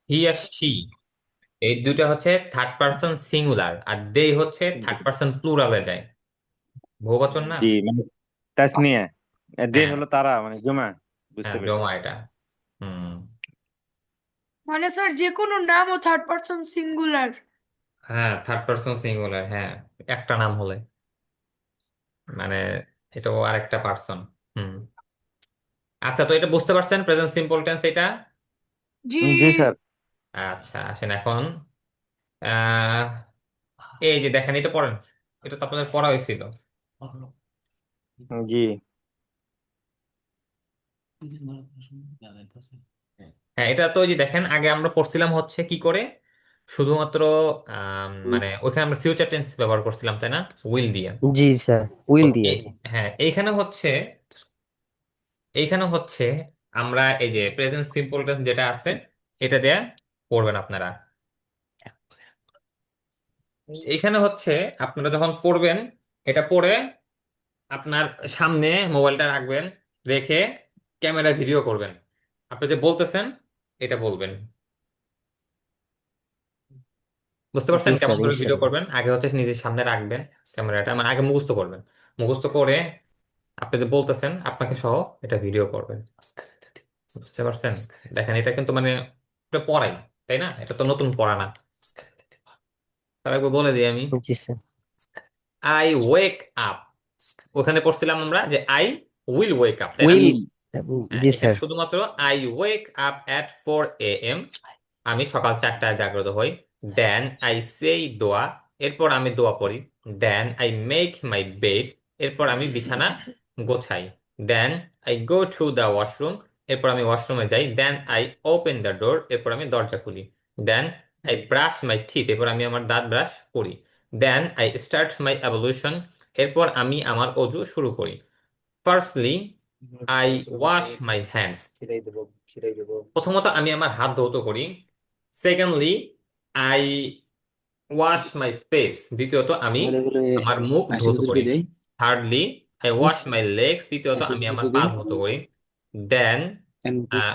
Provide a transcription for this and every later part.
হি আর she, এই দুইটা হচ্ছে থার্ড পার্সন সিঙ্গুলার, আর দে হচ্ছে থার্ড পার্সন প্লুরালে যায়। বহুবচন না? জি মানে তাসনিয়া। দে হ্যাঁ, হলো তারা মানে জমা। হ্যাঁ বুঝতে পারছি। জমা এটা। হুম। মানে স্যার যে কোনো নামও থার্ড পারসন সিঙ্গুলার? হ্যাঁ, থার্ড পার্সন সিঙ্গুলার, হ্যাঁ, একটা নাম হলে মানে এটাও আরেকটা পার্সন। হুম। আচ্ছা, তো এটা বুঝতে পারছেন প্রেজেন্ট সিম্পল টেন্স এটা? জি। জি স্যার। আচ্ছা, আসেন এখন আহ এই যে দেখেন, এটা পড়েন, এটা তো আপনাদের পড়া হয়েছিল। জি হ্যাঁ, এটা তো ওই যে দেখেন, আগে আমরা পড়ছিলাম হচ্ছে কি করে, শুধুমাত্র মানে ওইখানে আমরা ফিউচার টেন্স ব্যবহার করছিলাম, তাই না, উইল দিয়ে। জি স্যার, তো উইল দিয়ে। হ্যাঁ, এইখানে হচ্ছে আমরা এই যে প্রেজেন্ট সিম্পল টেন্স যেটা আছে এটা দিয়ে পড়বেন আপনারা। এইখানে হচ্ছে আপনারা যখন পড়বেন, এটা পড়ে আপনার সামনে মোবাইলটা রাখবেন, রেখে ক্যামেরা ভিডিও করবেন, আপনি যে বলতেছেন এটা বলবেন। বুঝতে জি পারছেন স্যার, কেমন করে ভিডিও ইনশাল্লাহ। করবেন? আগে হচ্ছে নিজের সামনে রাখবেন ক্যামেরাটা, মানে আগে মুখস্থ করবেন, মুখস্থ করে আপনি যে বলতেছেন আপনাকে সহ এটা ভিডিও করবেন। বুঝতে পারছেন? দেখেন, এটা কিন্তু মানে এটা পড়াই, তাই না, এটা তো নতুন পড়া না। তার একবার বলে দিই আমি, জি স্যার। আই ওয়েক আপ, ওখানে পড়ছিলাম আমরা যে আই উইল ওয়েক আপ, তাই না? উইল। হ্যাঁ, জি এখানে স্যার। শুধুমাত্র I wake up at 4 AM, আমি সকাল 4টায় জাগ্রত হই। দেন আই সেই দোয়া, এরপর আমি দোয়া পড়ি। Then I make my bed, এরপর আমি বিছানা গোছাই। Then I go to the washroom, এরপর আমি ওয়াশরুমে যাই। Then I open the door, এরপর আমি দরজা খুলি। Then I brush my teeth, এরপর আমি আমার দাঁত ব্রাশ করি। Then I start my ablution, এরপর আমি আমার অজু শুরু করি। Firstly I wash my hands, প্রথমত আমি আমার হাত ধৌত করি। Secondly I wash my face, দ্বিতীয়ত আমি আমার মুখ ধৌত করি। Thirdly I wash my legs, তৃতীয়ত আমি আমার পা ধৌত করি। Then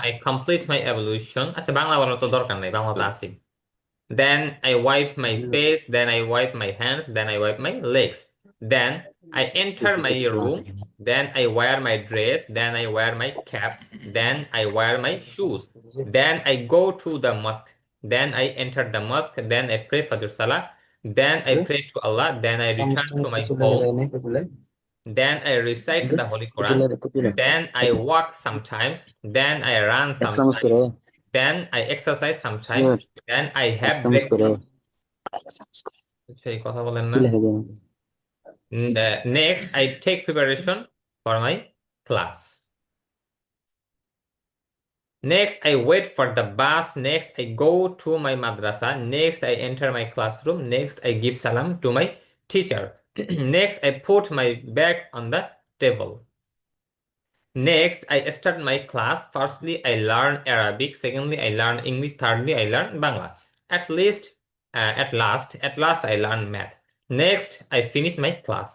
I complete my ablution, আচ্ছা বাংলা বলার তো দরকার নাই, বাংলা তো আছে। Then I wipe my face, then I wipe my hands, then I wipe my legs. Then I enter my room, then I wear my dress, then I wear my cap, then I wear my shoes. Then I go to the mosque, then I enter the mosque, then I pray Fajr Salah, then I pray to Allah, then I return to my home, then I recite the Holy Quran, then I walk sometime, then I run sometime, then I exercise sometime, then I have breakfast. সেই কথা বলেন না। Next, I take preparation for my class. Next, I wait for the bus. Next, I go to my madrasa. Next, I enter my classroom. Next, I give salam to my teacher. Next, I put my bag on the table. Next, I start my class. Firstly, I learn Arabic. Secondly, I learn English. Thirdly, I learn Bangla. At last, I learn math. Next, I finish my class.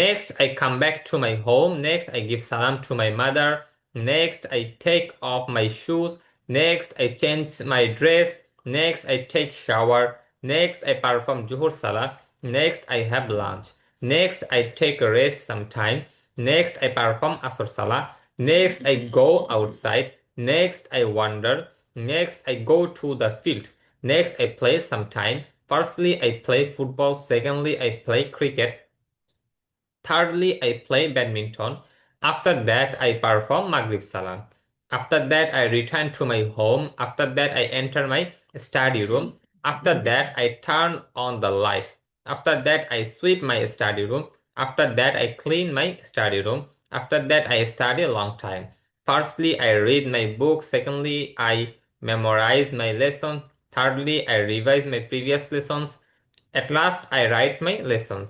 Next, I come back to my home. Next, I give salam to my mother. Next, I take off my shoes. Next, I change my dress. Next, I take shower. Next, I perform Juhur Salah. Next, I have lunch. Next, I take a rest sometime. Next, I perform Asr Salah. Next, I go outside. Next, I wander. Next, I go to the field. Next, I play sometime. Firstly, I play football. Secondly, I play cricket. Thirdly, I play badminton. After that, I perform Maghrib Salah. After that, I return to my home. After that, I enter my study room. After that, I turn on the light. After that, I sweep my study room. After that, I clean my study room. After that, I study a long time. Firstly, I read my book. Secondly, I memorize my lesson. Thirdly, I revise my previous lessons. At last, I write my lessons.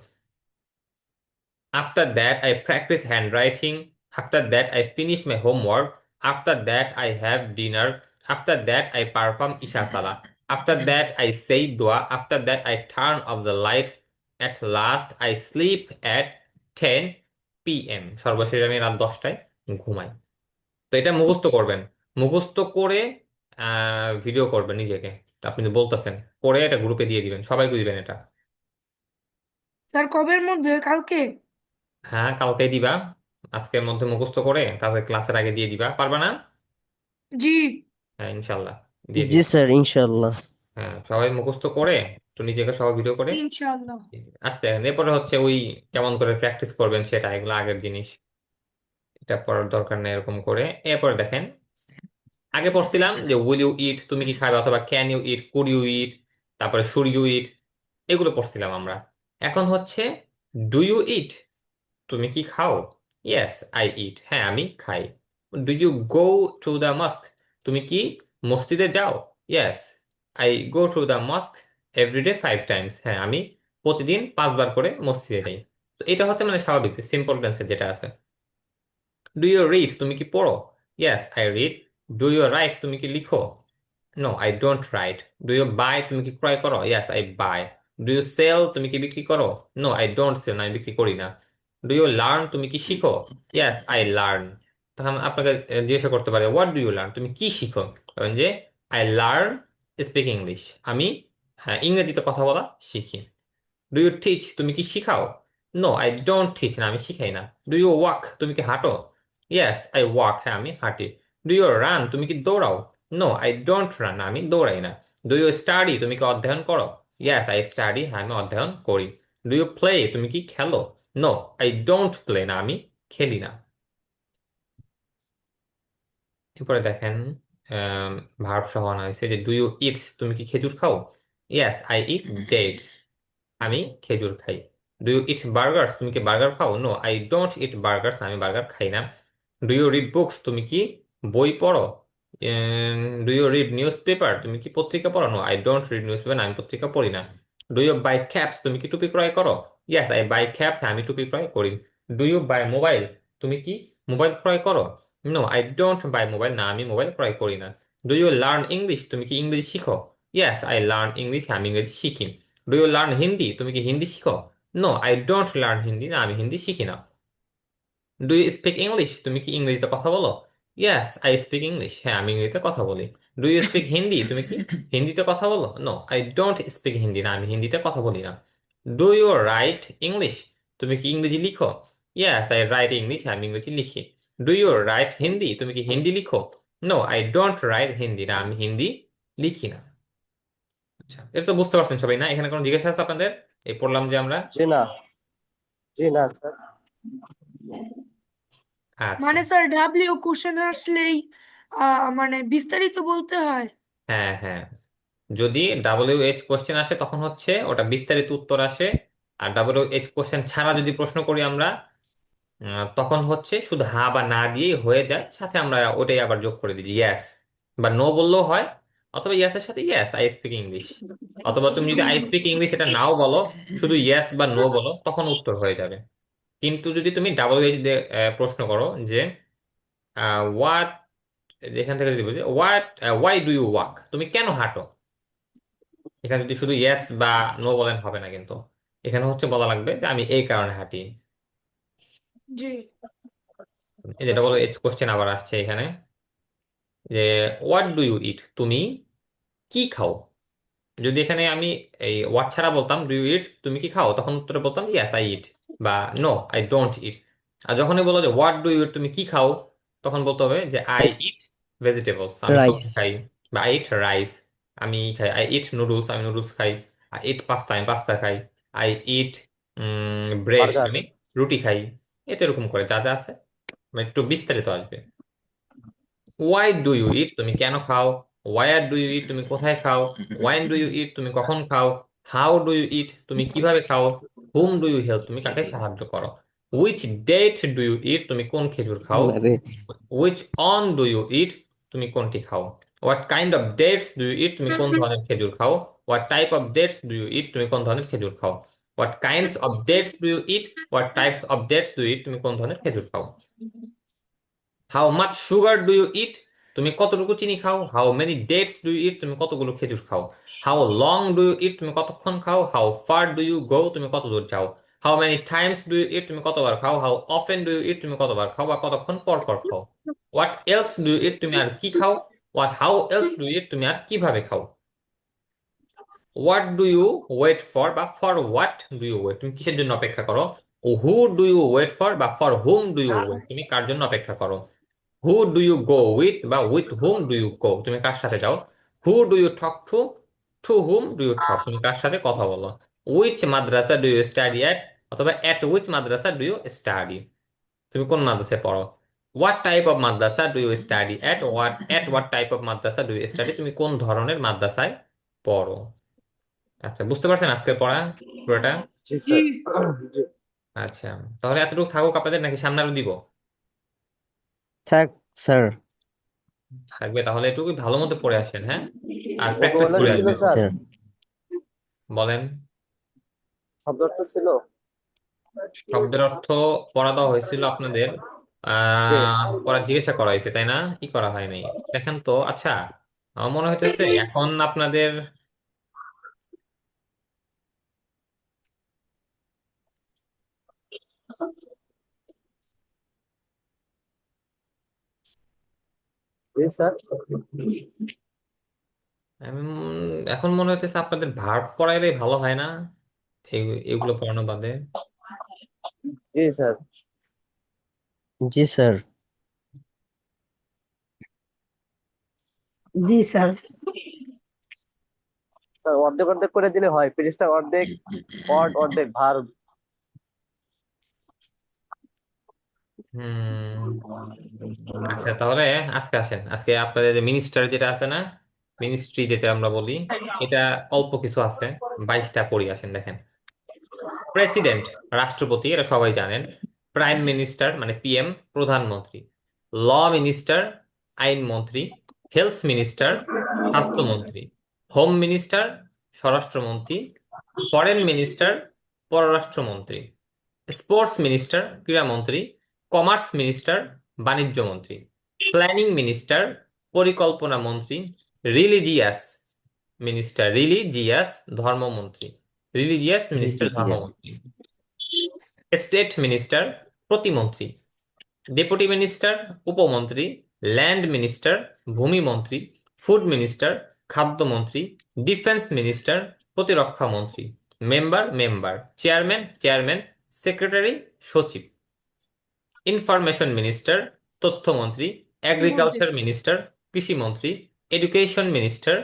After that, I practice handwriting. After that, I finish my homework. After that, I have dinner. After that, I perform Isha Salah. After that, I say dua. After that, I turn off the light. At last, I sleep at 10 p.m. সর্বশেষ আমি রাত 10টায় ঘুমাই। তো এটা মুখস্থ করবেন। মুখস্থ করে ভিডিও করবেন নিজেকে, আপনি তো বলতেছেন, করে এটা গ্রুপে দিয়ে দিবেন, সবাইকে দিবেন এটা। স্যার কবের মধ্যে? কালকে? হ্যাঁ, কালকে দিবা, আজকের মধ্যে মুখস্থ করে তারপরে ক্লাসের আগে দিয়ে দিবা, পারবা না? জি। হ্যাঁ, ইনশাল্লাহ দিয়ে জি দিবা। স্যার, ইনশাল্লাহ। হ্যাঁ, সবাই মুখস্থ করে তো নিজেকে সবাই ভিডিও করে ইনশাআল্লাহ। আসতে, এরপরে হচ্ছে ওই কেমন করে প্র্যাকটিস করবেন সেটা, এগুলো আগের জিনিস, এটা পড়ার দরকার নেই এরকম করে। এরপরে দেখেন, আগে পড়ছিলাম যে উইল ইউ ইট, তুমি কি খাবে, অথবা can you eat, could you eat, তারপরে শুড ইউ ইট, এগুলো পড়ছিলাম আমরা। এখন হচ্ছে ডু ইউ ইট, তুমি কি খাও? ইয়েস আই ইট, হ্যাঁ আমি খাই। Do you go to the mosque, তুমি কি মসজিদে যাও? Yes I go to the mosque everyday 5 times, হ্যাঁ আমি প্রতিদিন 5 বার করে মসজিদে যাই। তো এটা হচ্ছে মানে স্বাভাবিক সিম্পল টেন্সে যেটা আছে। ডু ইউ রিড, তুমি কি পড়ো? Yes I read. Do you write, তুমি কি লিখো? No I don't write. Do you buy, তুমি কি ক্রয় করো? Yes I buy. Do you sell, তুমি কি বিক্রি করো? নো আই ডোন্ট সেল, আমি বিক্রি করি না। ডু ইউ লার্ন, তুমি কি শিখো? Yes I learn. তখন আপনাকে জিজ্ঞাসা করতে পারে হোয়াট ডু ইউ লার্ন, তুমি কি শিখো? তখন যে আই লার্ন স্পিক ইংলিশ, আমি ইংরেজিতে কথা বলা শিখি। ডু ইউ টিচ, তুমি কি শিখাও? নো আই ডোন্ট টিচ, না আমি শিখাই না। ডু ইউ ওয়াক, তুমি কি হাঁটো? ইয়েস আই ওয়াক, হ্যাঁ আমি হাঁটি। ডু ইউ রান, তুমি কি দৌড়াও? নো আই ডোন্ট রান, আমি দৌড়াই না। ডু ইউ স্টাডি, তুমি কি অধ্যয়ন করো? ইয়েস আই স্টাডি, হ্যাঁ আমি অধ্যয়ন করি। ডু ইউ প্লে, তুমি কি খেলো? নো আই ডোন্ট প্লে, না আমি খেলি না। এরপরে দেখেন, ভার্ব সহ আনা হয়েছে যে ডু ইউ ইটস, তুমি কি খেজুর খাও? ইয়েস আই ইট ডেটস, আমি খেজুর খাই। ডু ইউ ইট বার্গার্স, তুমি কি বার্গার খাও? No I don't eat burgers, আমি বার্গার খাই না। ডু ইউ রিড বুকস, তুমি কি বই পড়ো? Do you read newspaper, তুমি কি পত্রিকা পড়ো? No I don't read newspaper, আমি পত্রিকা পড়ি না। ডু ইউ বাই ক্যাপস, তুমি কি টুপি ক্রয় করো? ইয়েস আই বাই ক্যাপস, আমি টুপি ক্রয় করি। ডু ইউ বাই মোবাইল, তুমি কি মোবাইল ক্রয় করো? No I don't buy mobile, না আমি মোবাইল ক্রয় করি না। ডু ইউ লার্ন ইংলিশ, তুমি কি ইংরেজি শিখো? ইয়েস আই লার্ন ইংলিশ, আমি ইংরেজি শিখি। ডু ইউ লার্ন হিন্দি, তুমি কি হিন্দি শিখো? No I don't learn Hindi, না আমি হিন্দি শিখি না। ডু ইউ স্পিক ইংলিশ, তুমি কি ইংরেজিতে কথা বলো? ইয়েস আই স্পিক ইংলিশ, হ্যাঁ আমি ইংরেজিতে কথা বলি। ডু ইউ স্পিক হিন্দি, তুমি কি হিন্দিতে কথা বলো? No I don't speak Hindi, না আমি হিন্দিতে কথা বলি না। ডু ইউ রাইট ইংলিশ, তুমি কি ইংরেজি লিখো? ইয়েস আই রাইট ইংলিশ, আমি ইংরেজি লিখি। ডু ইউ রাইট হিন্দি, তুমি কি হিন্দি লিখো? No I don't write Hindi, না আমি হিন্দি লিখি না। আচ্ছা, এটা তো বুঝতে পারছেন সবাই, না এখানে কোনো জিজ্ঞাসা আছে আপনাদের? এই পড়লাম যে আমরা। জি না, জি না স্যার। আচ্ছা। মানে স্যার ডাব্লিউ কোশ্চেন আসলেই মানে বিস্তারিত বলতে হয়? হ্যাঁ হ্যাঁ, যদি WH কোশ্চেন আসে তখন হচ্ছে ওটা বিস্তারিত উত্তর আসে। আর WH কোশ্চেন ছাড়া যদি প্রশ্ন করি আমরা, তখন হচ্ছে শুধু হ্যাঁ বা না দিয়েই হয়ে যায়, সাথে আমরা ওটাই আবার যোগ করে দিই ইয়েস বা নো বললেও হয়, অথবা ইয়েস এর সাথে ইয়েস আই স্পিক ইংলিশ। অথবা তুমি যদি আই স্পিক ইংলিশ এটা নাও বলো, শুধু ইয়েস বা নো বলো, তখন উত্তর হয়ে যাবে। কিন্তু যদি তুমি WH দিয়ে প্রশ্ন করো যে হোয়াট, এখান থেকে যদি বলি what, why do you walk, তুমি কেন হাঁটো, এখানে যদি শুধু ইয়েস বা নো বলেন হবে না, কিন্তু এখানে হচ্ছে বলা লাগবে যে আমি এই কারণে হাঁটি। জি। এই যেটা বলো এজ কোশ্চেন আবার আসছে এখানে, যে হোয়াট ডু ইউ ইট, তুমি কি খাও? যদি এখানে আমি এই হোয়াট ছাড়া বলতাম ডু ইউ ইট, তুমি কি খাও, তখন উত্তরে বলতাম ইয়েস আই ইট বা নো আই ডোন্ট ইট। আর যখনই বলো যে হোয়াট ডু ইউ ইট, তুমি কি খাও, তখন বলতে হবে যে আই ইট ভেজিটেবলস, আমি সবজি রাইস। খাই। বা আই ইট রাইস, আমি খাই। আই ইট নুডলস, আমি নুডলস খাই। আই ইট পাস্তা, আমি পাস্তা খাই। I eat bread, burger. আমি রুটি খাই। এটা এরকম করে যা যা আছে মানে একটু বিস্তারিত আসবে। ওয়াই ডু ইউ ইট, তুমি কেন খাও? ওয়ার ডু ইউ ইট, তুমি কোথায় খাও? ওয়াইন ডু ইউ ইট, তুমি কখন খাও? হাউ ডু ইউ ইট, তুমি কিভাবে খাও? হুম ডু ইউ হেল্প, তুমি কাকে সাহায্য করো? Which date do you eat, তুমি কোন খেজুর খাও? আরে, which one do you eat, তুমি কোনটি খাও? What kind of dates do you eat, তুমি কোন ধরনের খেজুর খাও? What type of dates do you eat, তুমি কোন ধরনের খেজুর খাও? What kinds of dates do you eat, what types of dates do you eat, তুমি কোন ধরনের খেজুর খাও? How much sugar do you eat, তুমি কতটুকু চিনি খাও? How many dates do you eat, তুমি কতগুলো খেজুর খাও? How long do you eat, তুমি কতক্ষণ খাও? How far do you go, তুমি কত দূর যাও? How many times do you eat, তুমি কতবার খাও? How often do you eat, তুমি কতবার খাও বা কতক্ষণ পর পর খাও? What else do you eat, তুমি আর কি খাও? হাউ এলস ডু ইউ, তুমি আর কিভাবে খাও। What do you wait for, বা for what do you wait, তুমি কিসের জন্য অপেক্ষা করো। Who do you wait for, বা for whom do you wait, তুমি কার জন্য অপেক্ষা করো। Who do you go with, বা with whom do you go, তুমি কার সাথে যাও। Who do you talk to, to whom do you talk, তুমি কার সাথে কথা বলো। Which Madrasa do you study at, অথবা at which Madrasa do you study, তুমি কোন মাদ্রাসায় পড়ো। What type of madrasa do you study at what type of madrasa do you study, তুমি কোন ধরনের মাদ্রাসায় পড়ো। আচ্ছা, বুঝতে পারছেন আজকের পড়া পুরোটা। জি জি স্যার জি আচ্ছা, তাহলে এতটুকু থাকুক আপনাদের, নাকি সামনে আরো দিব। থাক স্যার। থাকবে, তাহলে এটুকু ভালো মতো পড়ে আসেন, হ্যাঁ, আর প্র্যাকটিস ভোকাবুলারি করে ছিল আসবেন। স্যার, জি স্যার বলেন। শব্দ অর্থ ছিল। শব্দের অর্থ পড়া দেওয়া হয়েছিল আপনাদের, জি পড়া জিজ্ঞাসা করা হয়েছে তাই না, কি করা হয়নি। দেখেন তো, আচ্ছা, আমার মনে হইতেছে এখন আপনাদের জি স্যার এখন মনে হইতেছে আপনাদের ভার্ব পড়াইলে ভালো হয় না, এগুলো পড়ানো বাদে। জি স্যার জি স্যার জি স্যার স্যার অর্ধেক অর্ধেক করে দিলে হয়, পৃষ্ঠা অর্ধেক ওয়ার্ড অর্ধেক ভার্ব। হুম। আচ্ছা, তাহলে আজকে আসেন, আজকে আপনাদের যে মিনিস্টার যেটা আছে না, মিনিস্ট্রি যেটা আমরা বলি, এটা অল্প কিছু আছে, 22টা পড়ি, আসেন দেখেন। প্রেসিডেন্ট, রাষ্ট্রপতি, এটা সবাই জানেন। প্রাইম মিনিস্টার মানে পিএম, প্রধানমন্ত্রী। ল মিনিস্টার, আইনমন্ত্রী। হেলথ মিনিস্টার, স্বাস্থ্যমন্ত্রী। হোম মিনিস্টার, স্বরাষ্ট্রমন্ত্রী। ফরেন মিনিস্টার, পররাষ্ট্রমন্ত্রী। স্পোর্টস মিনিস্টার, ক্রীড়ামন্ত্রী। কমার্স মিনিস্টার, বাণিজ্য মন্ত্রী। প্ল্যানিং মিনিস্টার, পরিকল্পনা মন্ত্রী। রিলিজিয়াস রিলিজিয়াস, ধর্মমন্ত্রী। রিলিজিয়াস মিনিস্টার, ধর্মমন্ত্রী। স্টেট মিনিস্টার, প্রতিমন্ত্রী। ডেপুটি মিনিস্টার, উপমন্ত্রী। ল্যান্ড মিনিস্টার, ভূমিমন্ত্রী। ফুড মিনিস্টার, খাদ্যমন্ত্রী। ডিফেন্স মিনিস্টার, প্রতিরক্ষা মন্ত্রী। মেম্বার। চেয়ারম্যান। সেক্রেটারি, সচিব। ইনফরমেশন মিনিস্টার, তথ্যমন্ত্রী। মধ্যে এগ্রিকালচার মিনিস্টার, কৃষিমন্ত্রী। এডুকেশন মিনিস্টার,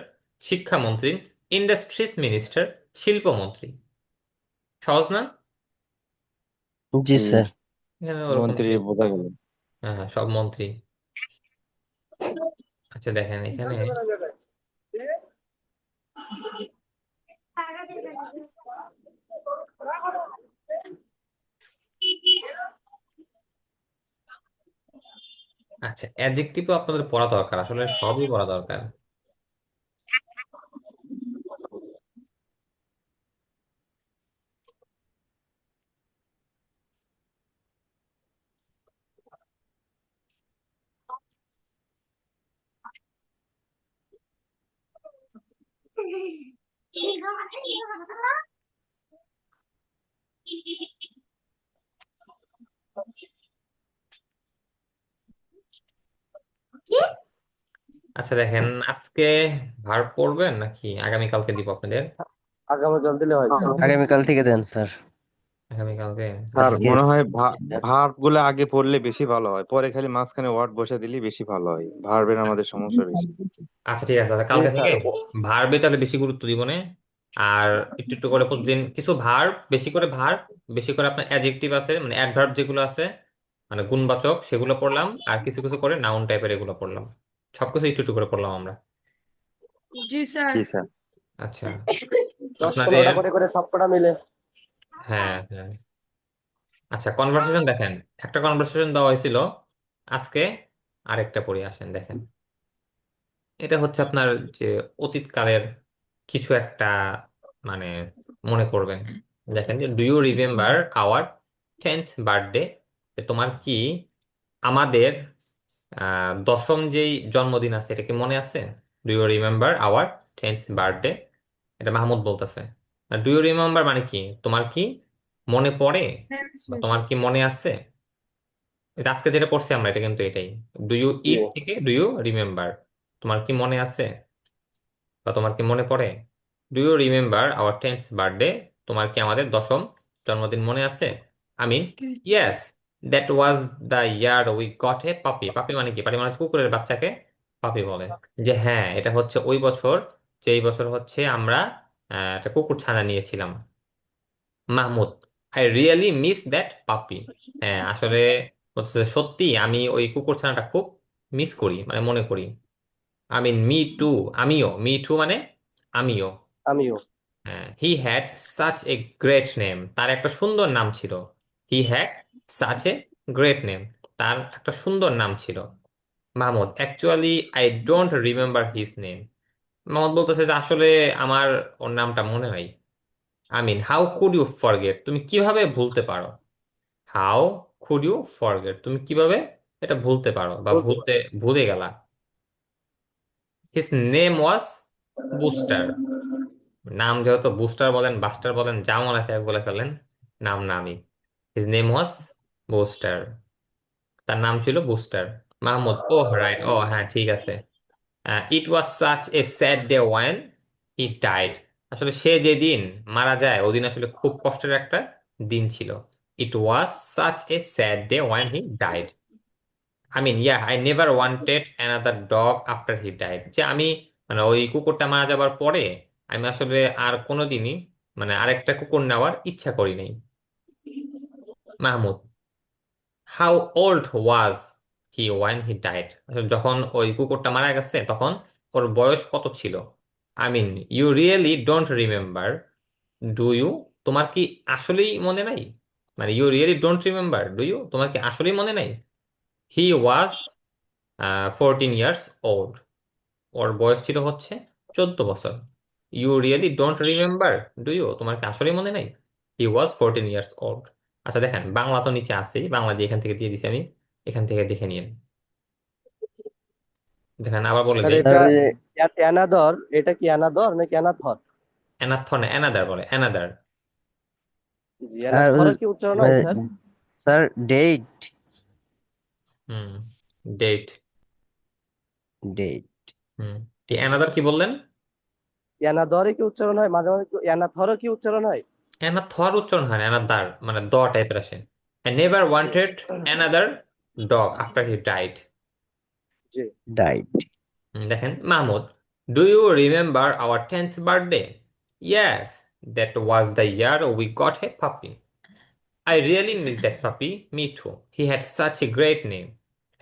শিক্ষামন্ত্রী। ইন্ডাস্ট্রিজ মিনিস্টার, শিল্পমন্ত্রী। সহজ না? জি স্যার এখানে ওরকম মন্ত্রী বোঝা গেল। হ্যাঁ হ্যাঁ, সব মন্ত্রী। আচ্ছা দেখেন এখানে, আচ্ছা অ্যাডজেক্টিভও আপনাদের পড়া দরকার, আসলে সবই পড়া দরকার। আচ্ছা দেখেন, আজকে ভার্ব পড়বেন নাকি আগামীকালকে দিব আপনাদের। আগামীকাল দিলে হয় স্যার। আগামীকাল থেকে দেন স্যার। আগামীকালকে, স্যার আচ্ছা। আজকে মনে হয় ভার্ব গুলো আগে পড়লে বেশি ভালো হয়, পরে খালি মাঝখানে ওয়ার্ড বসে দিলে বেশি ভালো হয়, ভার্বের আমাদের সমস্যা বেশি। আচ্ছা ঠিক আছে, তাহলে জি কালকে থেকে স্যার ভার্বে তাহলে বেশি গুরুত্ব দিব না। আর একটু একটু করে প্রতিদিন কিছু ভার্ব, বেশি করে ভার্ব, বেশি করে আপনার অ্যাডজেক্টিভ আছে মানে অ্যাডভার্ব যেগুলো আছে, মানে গুণবাচক, সেগুলো পড়লাম। আর কিছু কিছু করে নাউন টাইপের এগুলো পড়লাম। সবকিছু একটু একটু করে পড়লাম আমরা। জি স্যার জি স্যার। আচ্ছা, 10-15টা আপনাদের, করে সবকটা মিলে। হ্যাঁ হ্যাঁ, আচ্ছা কনভারসেশন দেখেন, একটা কনভারসেশন দেওয়া হয়েছিল আজকে, আরেকটা পড়ে আসেন দেখেন। এটা হচ্ছে আপনার যে অতীতকালের কিছু একটা, মানে মনে করবেন। দেখেন যে, do you remember our 10th birthday, তোমার কি আমাদের 10ম যেই জন্মদিন আছে এটা কি মনে আছে। Do you remember our 10th birthday, এটা মাহমুদ বলতেছে। ডু ইউ রিমেম্বার মানে কি, তোমার কি মনে পড়ে, হ্যাঁ বা স্যার তোমার কি মনে আছে। এটা আজকে যেটা পড়ছি আমরা, এটা কিন্তু এটাই। ডু ইউ জি ইট থেকে ডু ইউ রিমেম্বার, তোমার কি মনে আছে বা তোমার কি মনে পড়ে? Do you remember our 10th birthday? তোমার কি আমাদের 10ম জন্মদিন মনে আছে? I mean, yes, that was the year we got a puppy. Puppy মানে কি? পাপি মানে হচ্ছে কুকুরের বাচ্চাকে পাপি বলে। যে হ্যাঁ, এটা হচ্ছে ওই বছর, যেই বছর হচ্ছে আমরা একটা কুকুর ছানা নিয়েছিলাম। Mahmud, I really miss that পাপি। হ্যাঁ, আসলে হচ্ছে সত্যি আমি ওই কুকুর ছানাটা খুব মিস করি, মানে মনে করি। আই মিন মি টু, আমিও। মি টু মানে আমিও। আমিও। He had such a great name. তার একটা সুন্দর নাম ছিল। He had such a great name. তার একটা সুন্দর নাম ছিল। Mahmud, actually I don't remember his name. Mahmud বলতেছে যে আসলে আমার ওর নামটা মনে নাই। I mean, how could you forget? তুমি কিভাবে ভুলতে পারো? How could you forget? তুমি কিভাবে এটা ভুলতে পারো বা বলতে পারো। ভুলে গেলা? His name was booster. নাম যেহেতু বুস্টার বলেন, বাস্টার বলেন, যা মনে আছে বলে ফেলেন, নাম নামই। His name was Booster. তার নাম ছিল বুস্টার। মাহমুদ, ও রাইট, ও হ্যাঁ ঠিক আছে। It was such a sad day when he died. আসলে সে যেদিন মারা যায় ওদিন আসলে খুব কষ্টের একটা দিন ছিল। It was such a sad day when he died. I mean, yeah, I never wanted another dog after he died. যে আমি, মানে ওই কুকুরটা মারা যাবার পরে আমি আসলে আর কোনোদিনই মানে আরেকটা কুকুর নেওয়ার ইচ্ছা করি নাই। Mahmud, how old was he one he died? যখন ওই কুকুরটা মারা গেছে তখন ওর বয়স কত ছিল? I mean, you really don't remember, do you? তোমার কি আসলেই মনে নাই? মানে you really don't remember, do you? তোমার কি আসলেই মনে নাই? He was 14 years old. ওর বয়স ছিল হচ্ছে 14 বছর। You really don't remember, do you? তোমার কি আসলেই মনে নাই? He was 14 years old. আচ্ছা দেখেন, বাংলা তো নিচে আছেই, বাংলা দিয়ে এখান থেকে দিয়ে দিছি আমি, এখান থেকে দেখে নিন। দেখেন আবার বলে স্যার দেই। এটা অ্যানাদর, এটা কি অ্যানাদর নাকি অ্যানাথর? অ্যানাথর না, অ্যানাদার বলে, অ্যানাদার। জি, আর অ্যানাথর কি উচ্চারণ হয় স্যার? স্যার ডেট হুম, ডেট। ডেট হুম, কি অ্যানাদার কি বললেন? অ্যানাদরে কি উচ্চারণ হয়, মাঝে মাঝে অ্যানাথরও কি উচ্চারণ হয়? অ্যানাথর উচ্চারণ হয় না, অ্যানাদার মানে দ টাইপের আসে। আই নেভার জি wanted another dog after he died. জি। ডাইট দেখেন Mahmud, do you remember our 10th birthday? Yes, that was the year we got a puppy. I really miss that puppy. Me too. He had such a great name.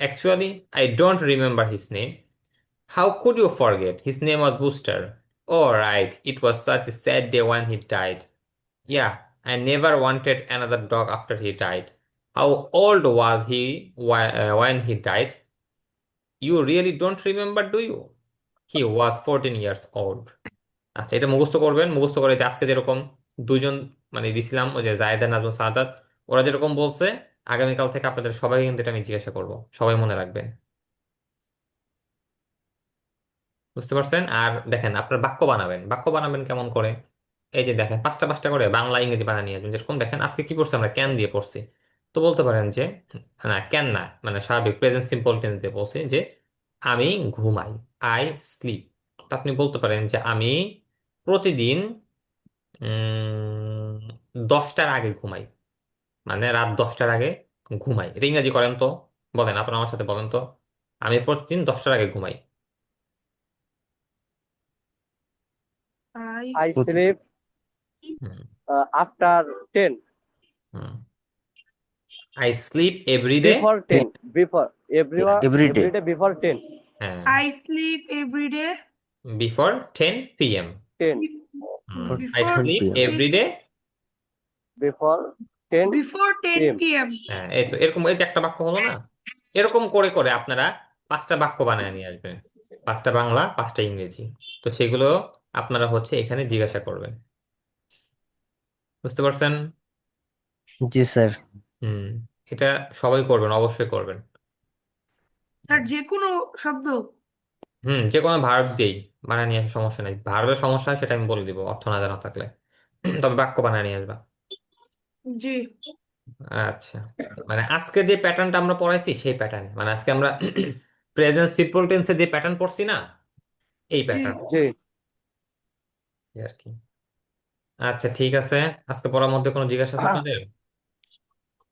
Actually, I don't remember his name. How could you forget? His name was Booster. Oh, right. It was such a sad day when he died. Yeah, I never wanted another dog after he died. How old was he when he died? You really don't remember, do you? He was 14 years old. আচ্ছা, এটা মুখস্থ করবেন। মুখস্থ করে যে আজকে যেরকম দুইজন মানে দিছিলাম, ওই যে জায়েদা, নাজমুল, সাদাত, ওরা যেরকম বলছে, আগামীকাল থেকে আপনাদের সবাই কিন্তু এটা আমি জিজ্ঞাসা করব, সবাই মনে রাখবেন। বুঝতে পারছেন? আর দেখেন আপনার বাক্য বানাবেন। বাক্য বানাবেন কেমন করে? এই যে দেখেন, পাঁচটা পাঁচটা করে বাংলা ইংরেজি বানিয়ে নিয়ে আসবেন। যেরকম দেখেন আজকে কি পড়ছি আমরা, ক্যান দিয়ে পড়ছি। তো বলতে পারেন যে, না ক্যান না, মানে স্বাভাবিক প্রেজেন্ট সিম্পল টেন্স দিয়ে বলছি যে আমি ঘুমাই, আই স্লিপ। তো আপনি বলতে পারেন যে আমি প্রতিদিন 10টার আগে ঘুমাই, মানে রাত 10টার আগে ঘুমাই। এটা ইংরেজি করেন তো, বলেন, আপনার আমার সাথে বলেন তো, আমি প্রতিদিন 10টার আগে ঘুমাই। I I sleep hmm, after 10, hmm. I sleep every day. Before 10, before everyone, everyday everyday before 10, হ্যাঁ, I sleep every day before 10 p.m. 10, I before sleep 10 p.m. Every day. Before 10 before 10 p.m. p.m. হ্যাঁ, এই তো, এরকম এই যে একটা বাক্য হলো না, এরকম করে করে আপনারা পাঁচটা বাক্য বানায় নিয়ে আসবেন। পাঁচটা বাংলা, পাঁচটা ইংরেজি। তো সেগুলো আপনারা হচ্ছে এখানে জিজ্ঞাসা করবেন। বুঝতে পারছেন? জি স্যার হুম, এটা সবাই করবেন, অবশ্যই করবেন। স্যার যে কোনো শব্দ। যে কোনো ভার্ব দিয়েই বানায় নিয়ে আসা সমস্যা নেই। ভার্বের সমস্যা হয় সেটা আমি বলে দিব, অর্থ না জানা থাকলে। তবে বাক্য বানায় নিয়ে আসবা। জি আচ্ছা, মানে আজকে যে প্যাটার্নটা আমরা পড়াইছি সেই প্যাটার্ন, মানে আজকে আমরা প্রেজেন্ট সিম্পল টেন্সে যে প্যাটার্ন পড়ছি না, এই জি প্যাটার্ন জি। আর কি। আচ্ছা ঠিক আছে, আজকে পড়ার মধ্যে কোনো জিজ্ঞাসা আছে আপনাদের?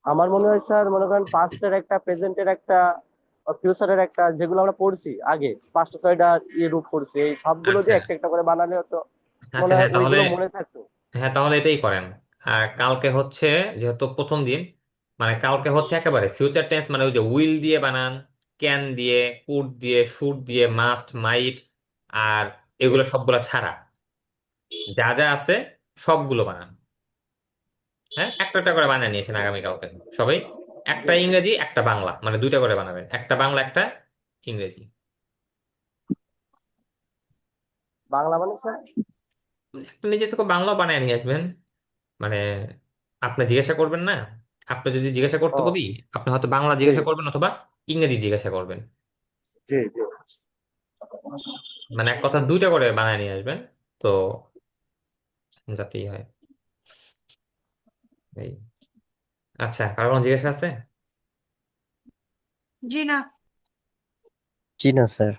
আমার মনে হয় স্যার, মনে করেন পাস্টের একটা, প্রেজেন্টের একটা, ফিউচারের একটা, যেগুলো আমরা পড়ছি আগে 5টা 6টা রূপ পড়ছি, এই সবগুলো আচ্ছা দিয়ে একটা একটা করে বানালে হতো, আচ্ছা, মনে হয় হ্যাঁ তাহলে, ওইগুলো মনে থাকতো। হ্যাঁ তাহলে এটাই করেন। কালকে হচ্ছে, যেহেতু প্রথম দিন, মানে কালকে হচ্ছে একেবারে ফিউচার টেন্স, মানে ওই যে উইল দিয়ে বানান, ক্যান দিয়ে, কুড দিয়ে, শুড দিয়ে, মাস্ট, মাইট, আর জি এগুলো সবগুলো ছাড়া যা যা আছে সবগুলো বানান। হ্যাঁ, একটা একটা করে বানিয়ে নিয়েছেন আগামীকালকে সবাই। একটা ইংরেজি একটা বাংলা, মানে দুইটা করে বানাবেন, একটা বাংলা একটা ইংরেজি। বাংলা মানে স্যার? একটা নিজে থেকে বাংলাও বানিয়ে নিয়ে আসবেন। মানে আপনি জিজ্ঞাসা করবেন না, আপনি যদি জিজ্ঞাসা করতে ও, বলি, আপনি হয়তো বাংলা জি জিজ্ঞাসা করবেন অথবা ইংরেজি জিজ্ঞাসা করবেন। জি জি। মানে এক কথা দুইটা করে বানায় নিয়ে আসবেন, তো যাতেই হয় এই। আচ্ছা, কারো কোনো জিজ্ঞাসা আছে? জি না। জি না স্যার।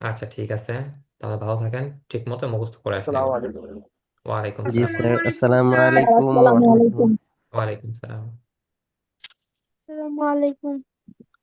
আচ্ছা ঠিক আছে, তাহলে ভালো থাকেন, ঠিক মতো মুখস্থ করে আসেন আসসালামু এগুলো। আলাইকুম। ওয়ালাইকুম জি সালাম। স্যার, আসসালামু আলাইকুম আসসালামু স্যার। আলাইকুম ওয়া আসসালামু রাহমাতুল্লাহ। আলাইকুম। ওয়ালাইকুম সালাম। আসসালামু আলাইকুম।